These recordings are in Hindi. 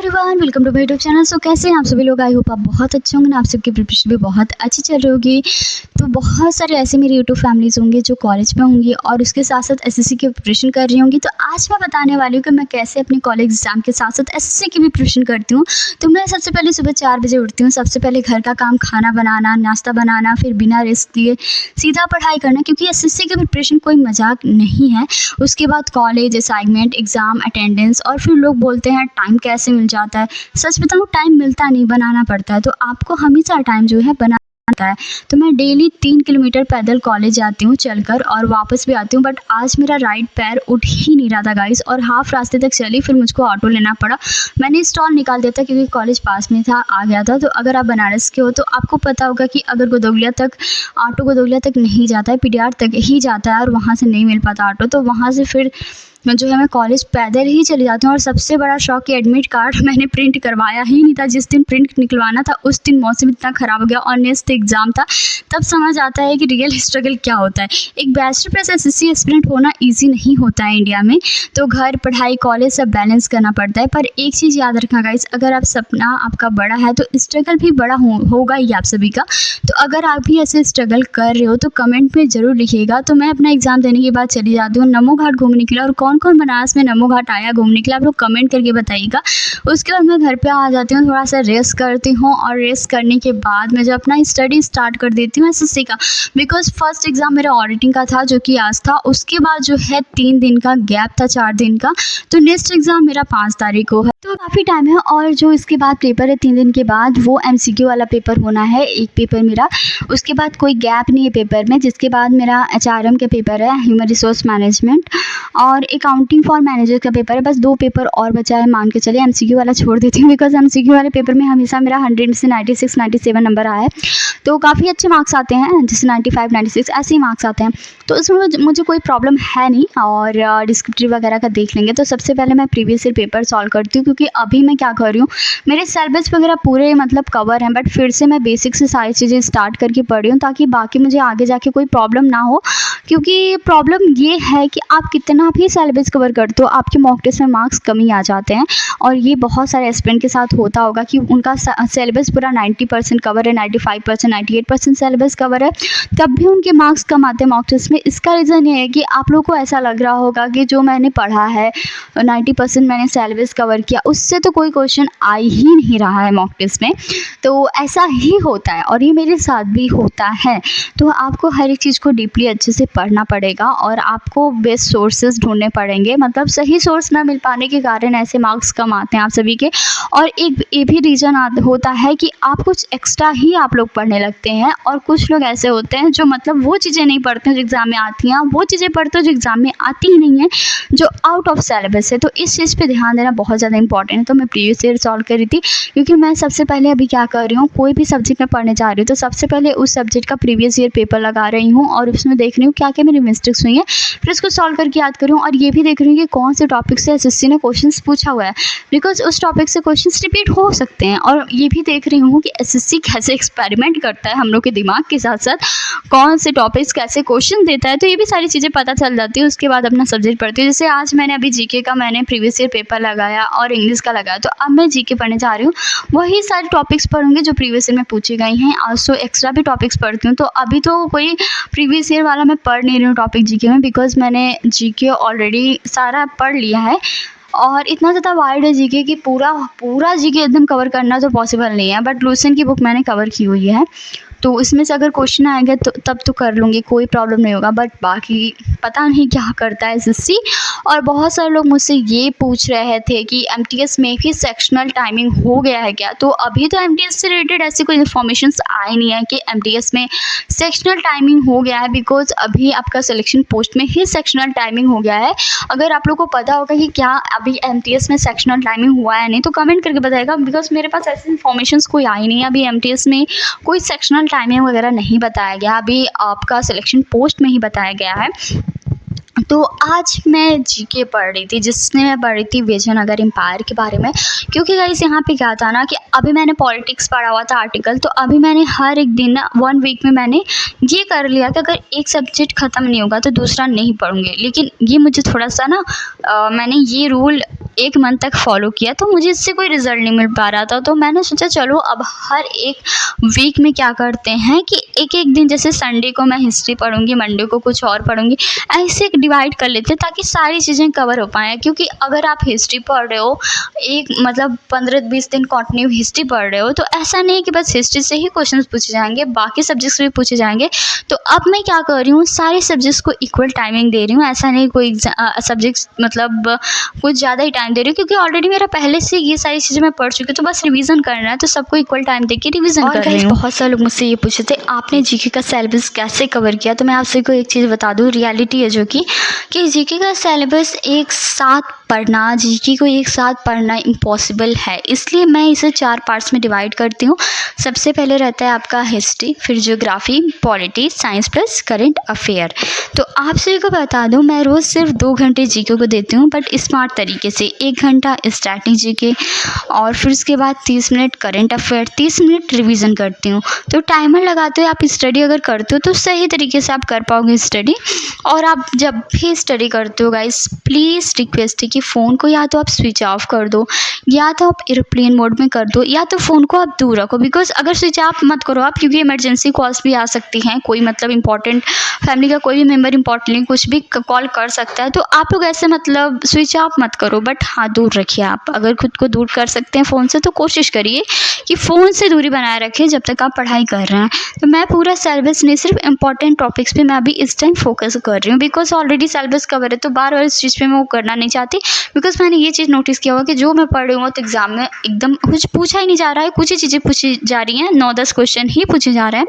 Everyone, welcome to my YouTube channel. So कैसे हैं आप सभी लोग? आई होप आप बहुत अच्छे होंगे, आप सबकी प्रिपरेशन भी बहुत अच्छी चल रही होगी। तो बहुत सारे ऐसे मेरे यूट्यूब फैमिलीज होंगे जो कॉलेज में होंगी और उसके साथ साथ एसएससी की प्रिपरेशन कर रही होंगी। तो आज मैं बताने वाली हूँ कि मैं कैसे अपने कॉलेज एग्जाम के साथ साथ एसएससी की भी प्रिपरेशन करती हूँ। तो मैं सबसे पहले सुबह 4 बजे उठती हूँ। सबसे पहले घर का काम, खाना बनाना, नाश्ता बनाना, फिर बिना रेस्ट लिए सीधा पढ़ाई करना, क्योंकि एसएससी की प्रिपरेशन कोई मजाक नहीं है। उसके बाद कॉलेज असाइनमेंट, एग्ज़ाम, अटेंडेंस, और फिर लोग बोलते हैं टाइम कैसे मिल जाता है। सच बताऊँ, टाइम मिलता नहीं, बनाना पड़ता है। तो आपको हमेशा टाइम जो है बनाना पड़ता है। तो मैं डेली 3 किलोमीटर पैदल कॉलेज जाती हूँ चलकर, और वापस भी आती हूँ। बट आज मेरा राइट पैर उठ ही नहीं रहा था गाइस, और हाफ रास्ते तक चली, फिर मुझको ऑटो लेना पड़ा। मैंने स्टॉल निकाल दिया था क्योंकि कॉलेज पास में था, आ गया था। तो अगर आप बनारस के हो तो आपको पता होगा कि अगर गोदोगलिया तक ऑटो गोदोगलिया तक नहीं जाता है, पीडीआर तक ही जाता है, और वहाँ से नहीं मिल पाता ऑटो, तो वहाँ से फिर जो है मैं कॉलेज पैदल ही चली जाती हूँ। और सबसे बड़ा शौक कि एडमिट कार्ड मैंने प्रिंट करवाया ही नहीं था। जिस दिन प्रिंट निकलवाना था उस दिन मौसम इतना ख़राब हो गया और नेक्स्ट एग्ज़ाम था। तब समझ आता है कि रियल स्ट्रगल क्या होता है। एक बैचलर प्लस एसएससी एस्पिरेंट होना ईजी नहीं होता है इंडिया में। तो घर, पढ़ाई, कॉलेज सब बैलेंस करना पड़ता है। पर एक चीज़ याद रखना गाइस, अगर आप सपना आपका बड़ा है तो स्ट्रगल भी बड़ा होगा ही आप सभी का। तो अगर आप भी ऐसे स्ट्रगल कर रहे हो तो कमेंट में ज़रूर लिखिएगा। तो मैं अपना एग्ज़ाम देने के बाद चली जाती हूँ नमो घाट घूमने के लिए। और कौन कौन बनारस में नमो घाट आया घूमने के लिए, आप लोग कमेंट करके बताइएगा। उसके बाद मैं घर पे आ जाती हूँ, थोड़ा सा रेस्ट करती हूँ, और रेस्ट करने के बाद मैं जो अपना स्टडी स्टार्ट कर देती हूँ एसएससी का। बिकॉज फर्स्ट एग्ज़ाम मेरा ऑडिटिंग का था जो कि आज था। उसके बाद जो है 3 दिन का गैप था, 4 दिन का। तो नेक्स्ट एग्ज़ाम मेरा 5 तारीख को है, तो काफ़ी टाइम है। और जो इसके बाद पेपर है 3 दिन के बाद, वो एमसीक्यू वाला पेपर होना है, एक पेपर मेरा। उसके बाद कोई गैप नहीं है पेपर में। जिसके बाद मेरा एचआरएम का पेपर है, ह्यूमन रिसोर्स मैनेजमेंट, और अकाउंटिंग फॉर मैनेजर का पेपर है। बस 2 पेपर और बचा है, मान के चलिए। एमसीक्यू वाला छोड़ देती हूँ बिकॉज एमसीक्यू वाले पेपर में हमेशा मेरा 100 से 96 97 नंबर आया है। तो काफ़ी अच्छे मार्क्स आते हैं, जैसे 95 96 ऐसे ही मार्क्स आते हैं। तो इसमें मुझे कोई प्रॉब्लम है नहीं। और डिस्क्रिप्टिव वगैरह का देख लेंगे। तो सबसे पहले मैं प्रीवियस ईयर पेपर सॉल्व करती हूँ, क्योंकि अभी मैं क्या कर रही हूँ, मेरे सिलेबस वगैरह पूरे मतलब कवर हैं, बट फिर से मैं बेसिक से सारी चीज़ें स्टार्ट करके पढ़ रही हूँ, ताकि बाकी मुझे आगे जाके कोई प्रॉब्लम ना हो। क्योंकि प्रॉब्लम ये है कि आप कितना भी सिलेबस कवर करते हो, आपके मॉक टेस्ट में मार्क्स कम ही आ जाते हैं। और ये बहुत सारे एस्पिरेंट के साथ होता होगा कि उनका सिलेबस पूरा 90% कवर है, 95% 98% सिलेबस कवर है, तब भी उनके मार्क्स कम आते हैं मॉक टेस्ट में। इसका रीज़न ये है कि आप लोग को ऐसा लग रहा होगा कि जो मैंने पढ़ा है 90% मैंने सिलेबस कवर किया, उससे तो कोई क्वेश्चन आ ही नहीं रहा है मॉक टेस्ट में। तो ऐसा ही होता है, और ये मेरे साथ भी होता है। तो आपको हर एक चीज़ को डीपली अच्छे से पढ़ना पड़ेगा, और आपको बेस्ट सोर्सेज ढूंढने पड़ेंगे। मतलब सही सोर्स ना मिल पाने के कारण ऐसे मार्क्स कम आते हैं आप सभी के। और एक ये भी रीज़न होता है कि आप कुछ एक्स्ट्रा ही आप लोग पढ़ने लगते हैं, और कुछ लोग ऐसे होते हैं जो मतलब वो चीज़ें नहीं पढ़ते हैं जो एग्ज़ाम में आती हैं, वो चीज़ें पढ़ते हैं जो एग्ज़ाम में आती ही नहीं है, जो आउट ऑफ सिलेबस है। तो इस चीज़ पे ध्यान देना बहुत ज़्यादा इंपॉर्टेंट है। तो मैं प्रीवियस ईयर सॉल्व करी थी, क्योंकि मैं सबसे पहले अभी क्या कर रही हूँ, कोई भी सब्जेक्ट में पढ़ने जा रही हूँ तो सबसे पहले उस सब्जेक्ट का प्रीवियस ईयर पेपर लगा रही हूँ, और उसमें देख रही हूँ क्या क्या मेरी मिस्टेक्स हुई हैं, फिर उसको सॉल्व करके याद करूँ। और ये भी देख रही हूँ कि कौन से टॉपिक से एसएससी ने क्वेश्चन पूछा हुआ है, बिकॉज उस टॉपिक से क्वेश्चन रिपीट हो सकते हैं। और ये भी देख रही हूँ कि एसएससी कैसे एक्सपेरिमेंट करता है हम लोग के दिमाग के साथ साथ, कौन से टॉपिक्स कैसे क्वेश्चन देता है। तो ये भी सारी चीज़ें पता चल जाती है। उसके बाद अपना सब्जेक्ट पढ़ती हूँ। जैसे आज मैंने अभी जीके का मैंने प्रीवियस ईयर पेपर लगाया और इंग्लिश का लगाया, तो अब मैं जीके पढ़ने जा रही हूँ। वही सारे टॉपिक्स पढ़ूंगी जो प्रीवियस ईयर में पूछी गई हैं, और एक्स्ट्रा भी टॉपिक्स पढ़ती हूँ। तो अभी तो कोई प्रीवियस ईयर वाला मैं पढ़ नहीं रही हूँ टॉपिक जीके में, बिकॉज मैंने जीके ऑलरेडी सारा पढ़ लिया है। और इतना ज़्यादा वाइड है जीके कि पूरा जीके एकदम कवर करना तो पॉसिबल नहीं है, बट लूसेंट की बुक मैंने कवर की हुई है। तो इसमें से अगर क्वेश्चन आएगा तो तब तो कर लूँगी, कोई प्रॉब्लम नहीं होगा। बट बाकी पता नहीं क्या करता है एसएससी। और बहुत सारे लोग मुझसे ये पूछ रहे थे कि एमटीएस में भी सेक्शनल टाइमिंग हो गया है क्या। तो अभी तो एमटीएस से रिलेटेड ऐसी कोई इन्फॉर्मेशन आई नहीं है कि एमटीएस में सेक्शनल टाइमिंग हो गया है, बिकॉज अभी आपका सिलेक्शन पोस्ट में ही सेक्शनल टाइमिंग हो गया है। अगर आप लोग को पता होगा कि क्या अभी एमटीएस में सेक्शनल टाइमिंग हुआ है नहीं, तो कमेंट करके बताएगा, बिकॉज मेरे पास ऐसी इन्फॉर्मेशन कोई आई नहीं है। अभी एमटीएस में कोई सेक्शनल टाइमिंग वगैरह नहीं बताया गया, अभी आपका सिलेक्शन पोस्ट में ही बताया गया है। तो आज मैं जीके पढ़ रही थी, जिसमें मैं पढ़ रही थी विजयनगर एम्पायर के बारे में। क्योंकि गाइस यहाँ पे क्या था ना कि अभी मैंने पॉलिटिक्स पढ़ा हुआ था आर्टिकल, तो अभी मैंने हर एक दिन ना 1 वीक में मैंने ये कर लिया कि अगर एक सब्जेक्ट ख़त्म नहीं होगा तो दूसरा नहीं पढ़ूंगी। लेकिन ये मुझे थोड़ा सा ना मैंने ये रूल 1 मंथ तक फॉलो किया तो मुझे इससे कोई रिज़ल्ट नहीं मिल पा रहा था। तो मैंने सोचा चलो अब हर एक वीक में क्या करते हैं कि एक-एक दिन, जैसे संडे को मैं हिस्ट्री पढ़ूँगी, मंडे को कुछ और पढ़ूँगी, ऐसे डिवाइड कर लेते हैं ताकि सारी चीज़ें कवर हो पाएँ। क्योंकि अगर आप हिस्ट्री पढ़ रहे हो, एक मतलब 15-20 दिन कंटिन्यू हिस्ट्री पढ़ रहे हो, तो ऐसा नहीं है कि बस हिस्ट्री से ही क्वेश्चंस पूछे जाएँगे, बाकी सब्जेक्ट्स से भी पूछे जाएँगे। तो अब मैं क्या कर रही हूँ, सारे सब्जेक्ट्स को इक्वल टाइमिंग दे रही हूँ। ऐसा नहीं कोई सब्जेक्ट्स मतलब कुछ ज़्यादा ही टाइम दे रही हूँ, क्योंकि ऑलरेडी मेरा पहले से ये सारी चीज़ें मैं पढ़ चुकी हूँ, तो बस रिवीजन करना है, तो सबको इक्वल टाइम दे के रिवीजन कर रही हूँ। बहुत सारे लोग मुझसे ये पूछे थे आपने जीके का सिलेबस कैसे कवर किया, तो मैं आपसे को एक चीज़ बता दूँ, रियलिटी है जो कि जीके का सिलेबस एक साथ पढ़ना, जीके को एक साथ पढ़ना इम्पॉसिबल है, इसलिए मैं इसे 4 पार्ट्स में डिवाइड करती हूँ। सबसे पहले रहता है आपका हिस्ट्री, फिर geography, polity, science plus current affair. तो आप सभी को बता दूं, मैं रोज़ सिर्फ 2 घंटे जीके को देती हूँ, बट स्मार्ट तरीके से। 1 घंटा स्टैटिक जीके और फिर उसके बाद 30 minute current affair, 30 minute revision करती हूँ। तो टाइमर लगाते हुए आप स्टडी अगर करते हो तो सही तरीके से आप कर पाओगे स्टडी। और आप जब भी स्टडी करते हो गाइस, प्लीज़ रिक्वेस्ट है कि फ़ोन को या तो आप स्विच ऑफ कर दो, या तो आप एरोप्लेन मोड में कर दो, या तो फ़ोन को आप दूर रखो। बिकॉज अगर स्विच ऑफ मत करो आप, क्योंकि इमरजेंसी कॉल्स भी आ सकती हैं, कोई मतलब इंपॉर्टेंट फैमिली का कोई भी मेम्बर इंपॉर्टेंटली कुछ भी कॉल कर सकता है, तो आप लोग ऐसे मतलब स्विच ऑफ मत करो, बट हाँ दूर रखिए। आप अगर खुद को दूर कर सकते हैं फ़ोन से तो कोशिश करिए कि फ़ोन से दूरी बनाए रखें जब तक आप पढ़ाई कर रहे हैं। तो मैं पूरा सिलेबस नहीं, सिर्फ इंपॉर्टेंट टॉपिक्स पे मैं अभी इस टाइम फोकस कर रही हूँ, बिकॉज ऑलरेडी सिलेबस कवर है, तो बार बार इस चीज़ पे मैं वो करना नहीं चाहती। बिकॉज मैंने ये चीज़ नोटिस किया हुआ कि जो मैं पढ़ रही हूँ तो एग्जाम में एकदम कुछ पूछा ही नहीं जा रहा है, कुछ ही चीज़ें पूछी जा रही हैं, 9-10 क्वेश्चन ही पूछे जा रहे हैं।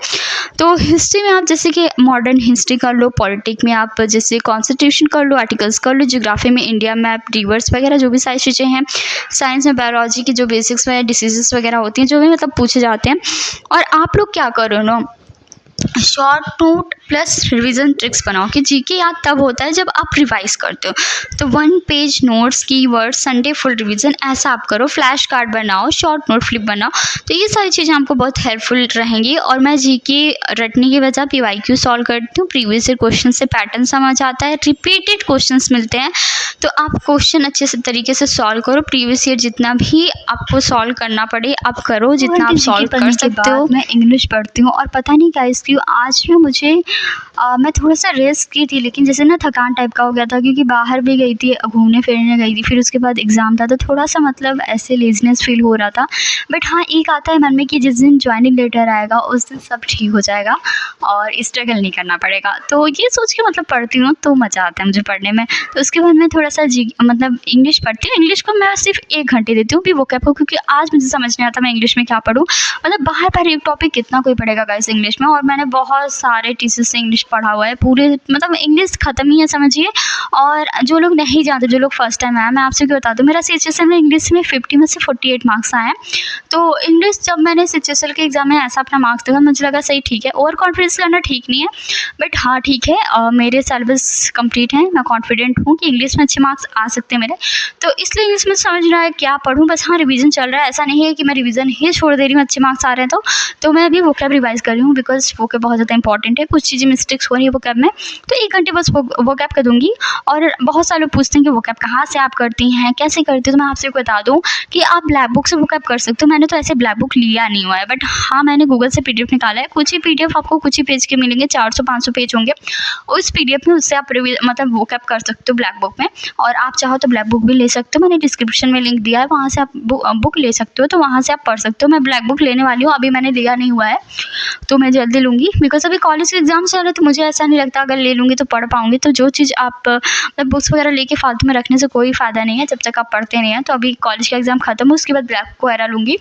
तो हिस्ट्री में आप जैसे कि मॉडर्न हिस्ट्री कर लो, पॉलिटिक में आप जैसे कॉन्स्टिट्यूशन कर लो, आर्टिकल्स कर लो, ज्योग्राफी में इंडिया मैप, रिवर्स वगैरह जो भी सारी चीज़ें हैं, साइंस में बायोलॉजी की जो बेसिक्स वगैरह डिसीजेस वगैरह होती हैं, जो भी मतलब पूछे जाते हैं। और आप लोग क्या करो ना, short note plus revision tricks बनाओ कि जीके याद तब होता है जब आप रिवाइज करते हो। तो 1 page notes, keyword, Sunday full revision, ऐसा आप करो। फ्लैश कार्ड बनाओ, शॉर्ट नोट फ्लिप बनाओ, तो ये सारी चीज़ें आपको बहुत हेल्पफुल रहेंगी। और मैं जीके रटने की बजाय पीवाईक्यू सॉल्व करती हूँ। प्रीवियस ईयर क्वेश्चन से पैटर्न समझ आता है, रिपीटेड क्वेश्चंस मिलते हैं, तो आप क्वेश्चन अच्छे से तरीके से सॉल्व करो। प्रीवियस ईयर जितना भी आपको सॉल्व करना पड़े आप करो, जितना आप सॉल्व कर सकते हो। मैं इंग्लिश पढ़ती हूँ और पता नहीं क्या इसकी आज ना मुझे मैं थोड़ा सा रेस्ट की थी, लेकिन जैसे ना थकान टाइप का हो गया था, क्योंकि बाहर भी गई थी, घूमने फिरने गई थी, फिर उसके बाद एग्ज़ाम था, तो थोड़ा सा मतलब ऐसे लेज़ीनेस फील हो रहा था। बट हाँ, एक आता है मन में कि जिस दिन ज्वाइनिंग लेटर आएगा उस दिन सब ठीक हो जाएगा और स्ट्रगल नहीं करना पड़ेगा। तो ये सोच के मतलब पढ़ती हूँ, तो मज़ा आता है मुझे पढ़ने में। तो उसके बाद मैं थोड़ा सा मतलब इंग्लिश पढ़ती हूँ। इंग्लिश को मैं सिर्फ 1 घंटे देती हूँ भी वोकैब को, क्योंकि आज मुझे समझ नहीं आता मैं इंग्लिश में क्या पढ़ूँ। मतलब बाहर एक टॉपिक कितना कोई पढ़ेगा गाइस इंग्लिश में, और मैंने बहुत सारे टीचर्स से इंग्लिश पढ़ा हुआ है, पूरे मतलब इंग्लिश ख़त्म ही है समझिए। और जो लोग नहीं जानते, जो लोग फर्स्ट टाइम आए, मैं आपसे क्यों बता दूँ, मेरा सीएचएसएल में इंग्लिश में 50 में से 48 मार्क्स आए हैं। तो इंग्लिश जब मैंने सीएचएसएल के एग्ज़ाम में ऐसा अपना मार्क्स देखा, मुझे लगा सही ठीक है। ओवर कॉन्फिडेंस करना ठीक नहीं है, बट हाँ ठीक है, मेरे सिलेबस कंप्लीट है, मैं कॉन्फिडेंट हूँ कि इंग्लिश में अच्छे मार्क्स आ सकते हैं मेरे। तो इसलिए इंग्लिश में समझ रहा है क्या पढ़ूँ, बस हाँ रिवीजन चल रहा है। ऐसा नहीं है कि मैं रिवीजन ही छोड़ दे रही हूँ, अच्छे मार्क्स आ रहे हैं तो मैं अभी वोकैब रिवाइज कर रही हूँ, बिकॉज वोकैब बहुत ज़्यादा इंपॉर्टेंट है। कुछ चीज़ें मिस्टेक्स हो रही है वोकैब में, तो 1 घंटे बस वोकैब कर दूँगी। और बहुत सारे लोग पूछते हैं कि वोकैब कहाँ से आप करती हैं, कैसे करती हो, तो मैं आपसे बता दूँ कि आप ब्लैक बुक से वोकैब कर सकते हो। मैंने तो ऐसे ब्लैक बुक लिया नहीं हुआ है, बट हाँ मैंने गूगल से पीडीएफ निकाला है। कुछ ही पीडीएफ आपको कुछ ही पेज के मिलेंगे, 400-500 पेज होंगे उस पीडीएफ में, उससे आप मतलब वोकैब कर सकते हो ब्लैक बुक में। और आप चाहो तो ब्लैक बुक भी ले सकते हो, मैंने डिस्क्रिप्शन में लिंक दिया है, वहाँ से आप बुक ले सकते हो, तो वहाँ से आप पढ़ सकते हो। मैं ब्लैक बुक लेने वाली हूँ, अभी मैंने लिया नहीं हुआ है, तो मैं जल्दी लूँगी, बिकॉज अभी कॉलेज के एग्जाम चल रहे हैं, तो मुझे ऐसा नहीं लगता अगर ले लूँगी तो पढ़ पाऊँगी। तो जो चीज़ आप मतलब बुक्स वगैरह लेके फालतू में रखने से कोई फ़ायदा नहीं है जब तक आप पढ़ते नहीं हैं। तो अभी कॉलेज का एग्ज़ाम खत्म हो, उसके बाद ब्लैक बुक वगैरह लूँगी।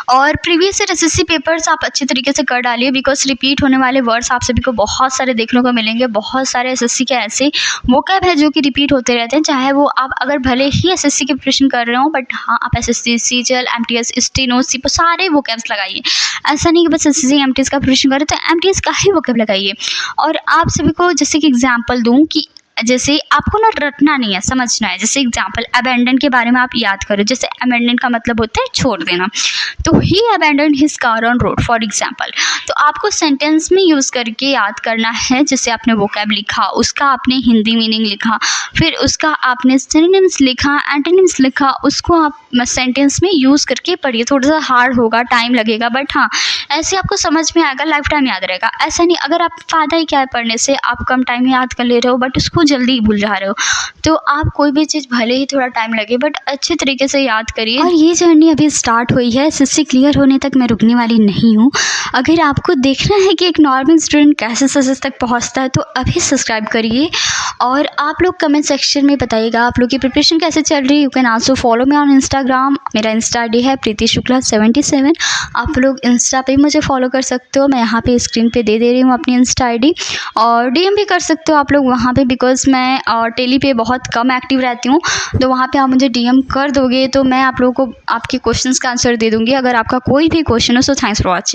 और प्रीवियस ईयर एसएससी पेपर्स आप अच्छे तरीके से कर डालिए, बिकॉज रिपीट होने वाले वर्ड्स आप सभी को बहुत सारे देखने को मिलेंगे। बहुत सारे एसएससी के ऐसे वोकैब है जो कि रिपीट होते रहते हैं, चाहे वो आप अगर भले ही एसएससी की प्रिपरेशन कर रहे हो, बट हाँ आप एसएससी, सीजीएल, एमटीएस, स्टेनो, सीपो सारे वोकैब्स लगाइए। ऐसा नहीं कि बस एसएससी एमटीएस का प्रिपरेशन करें तो एमटीएस का ही वोकैब लगाइए। और आप सभी को जैसे कि एग्जाम्पल दूँ कि जैसे आपको ना रटना नहीं है, समझना है। जैसे एग्जाम्पल अबेंडन के बारे में आप याद करो, जैसे अबेंडन का मतलब होता है छोड़ देना, तो he abandon his car on road for example. तो आपको सेंटेंस में यूज़ करके याद करना है। जैसे आपने वोकैब लिखा, उसका आपने हिंदी मीनिंग लिखा, फिर उसका आपने सिनोनिम्स लिखा, एंटोनिम्स लिखा, उसको आप सेंटेंस में यूज़ करके पढ़िए। थोड़ा सा हार्ड होगा, टाइम लगेगा, बट हाँ ऐसे आपको समझ में आएगा, लाइफ टाइम याद रहेगा। ऐसा नहीं, अगर आप फ़ायदा ही क्या है पढ़ने से, आप कम टाइम में याद कर ले रहे हो बट उसको जल्दी भूल जा रहे हो। तो आप कोई भी चीज़ भले ही थोड़ा टाइम लगे बट अच्छे तरीके से याद करिए। और ये जर्नी अभी स्टार्ट हुई है, एसएससी क्लियर होने तक मैं रुकने वाली नहीं हूँ। अगर आपको देखना है कि एक नॉर्मल स्टूडेंट कैसे सक्सेस तक पहुँचता है तो अभी सब्सक्राइब करिए। और आप लोग कमेंट सेक्शन में बताइएगा आप लोग की प्रिपरेशन कैसे चल रही है। You can also follow me on Instagram. मेरा इंस्टा आई डी है प्रीति शुक्ला 77। आप लोग इंस्टा पे मुझे फॉलो कर सकते हो, मैं यहाँ पे स्क्रीन पे दे रही हूँ अपनी इंस्टा आई डी। और डीएम भी कर सकते हो आप लोग वहाँ पे, बिकॉज़ मैं टेली पे बहुत कम एक्टिव रहती हूँ। तो वहाँ पे आप मुझे डीएम कर दोगे तो मैं आप लोगों को आपके क्वेश्चंस का आंसर दे दूँगी, अगर आपका कोई भी क्वेश्चन हो। So thanks for watching.